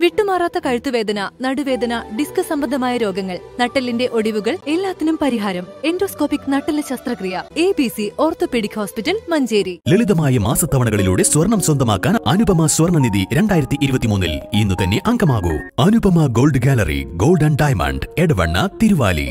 വിട്ടുമാറാത്ത കഴുത്തുവേദന, നടുവേദന, ഡിസ്ക് സംബന്ധമായ രോഗങ്ങൾ, നട്ടെല്ലിന്റെ ഒടിവുകൾ എല്ലാത്തിനും പരിഹാരം. എൻഡോസ്കോപ്പിക് നട്ടെല്ല് ശസ്ത്രക്രിയ. ABC orthopaedic hospital, Manjeri. ലളിതമായ മാസത്തവണകളിലൂടെ സ്വർണം സ്വന്തമാക്കാൻ അനുപമ സ്വർണ്ണനിധി 2023 ഇന്ന് തന്നെ അംഗമാകൂ. Anupama gold gallery, gold and diamond, Edavanna, Thiruvali.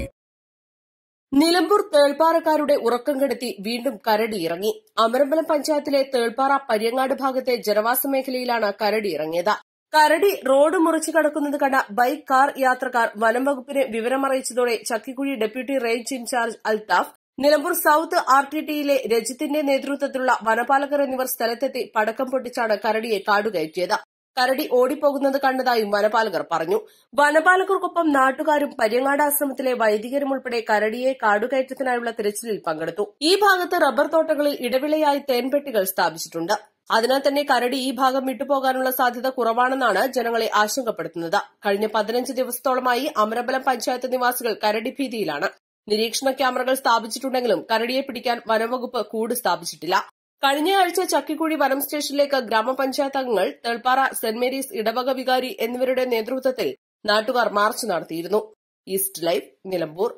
Nilambur തേൾപ്പാറക്കാരുടെ ഉറക്കം കെടുത്തി വീണ്ടും കരടി ഇറങ്ങി. അമരമ്പലം പഞ്ചായത്തിലെ തേൾപ്പാറ പര്യങ്ങാട് ഭാഗത്തെ ജനവാസ മേഖലയിലാണ് കരടി ഇറങ്ങിയത്. കരടി റോഡ് മുറിച്ചു കടക്കുന്നത് കണ്ട ബൈക്ക്, കാർ യാത്രക്കാർ വനം വകുപ്പിനെ വിവരമറിയിച്ചതോടെ Chakkikuzhi deputy range incharge Althaf, Nilambur south RTTയിലെ രജിത്തിന്റെ നേതൃത്വത്തിലുള്ള വനപാലകർ എന്നിവർ സ്ഥലത്തെത്തി പടക്കം പൊട്ടിച്ചാണ് കരടിയെ കാടുകയറ്റിയത്. കരടി ഓടിപ്പോകുന്നത് കണ്ടതായും വനപാലകർ പറഞ്ഞു. വനപാലകർക്കൊപ്പം നാട്ടുകാരും പര്യങ്ങാട് ആശ്രമത്തിലെ വൈദികരും ഉൾപ്പെടെ കരടിയെ കാടുകയറ്റത്തിനായുള്ള തിരച്ചിലിൽ പങ്കെടുത്തു. ഈ ഭാഗത്ത് റബ്ബർ തോട്ടങ്ങളിൽ ഇടവിളയായി തേൻപെട്ടികൾ സ്ഥാപിച്ചിട്ടുണ്ട്. അതിനാൽ തന്നെ കരടി ഈ ഭാഗം വിട്ടുപോകാനുള്ള സാധ്യത കുറവാണെന്നാണ് ജനങ്ങളെ ആശങ്കപ്പെടുത്തുന്നത്. കഴിഞ്ഞ 15 ദിവസത്തോളമായി അമരമ്പലം പഞ്ചായത്ത് നിവാസികൾ കരടി ഭീതിയിലാണ്. നിരീക്ഷണ ക്യാമറകൾ സ്ഥാപിച്ചിട്ടുണ്ടെങ്കിലും കരടിയെ പിടിക്കാൻ വനംവകുപ്പ് കൂട് സ്ഥാപിച്ചിട്ടില്ല. കഴിഞ്ഞയാഴ്ച ചക്കിക്കുഴി വനം സ്റ്റേഷനിലേക്ക് ഗ്രാമപഞ്ചായത്ത് അംഗങ്ങൾ, തേൾപ്പാറ സെന്റ് മേരീസ് ഇടവക വികാരി എന്നിവരുടെ നേതൃത്വത്തിൽ നാട്ടുകാർ മാർച്ച് നടത്തിയിരുന്നു. East live, Nilambur.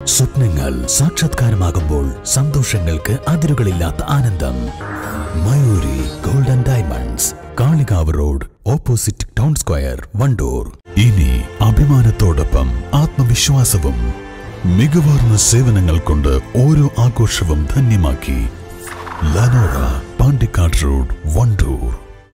സ്വപ്നങ്ങൾ സാക്ഷാത്കാരമാകുമ്പോൾ സന്തോഷങ്ങൾക്ക് അതിരുകളില്ലാത്ത ആനന്ദം. Mayuri gold and diamonds, Kalikavu road, opposite town square, Wandoor. ഇനി അഭിമാനത്തോടൊപ്പം ആത്മവിശ്വാസവും. മികവാർന്ന സേവനങ്ങൾ കൊണ്ട് ഓരോ ആഘോഷവും ധന്യമാക്കി. ലനോറ, പാണ്ടിക്കാട് റോഡ്, വണ്ടൂർ.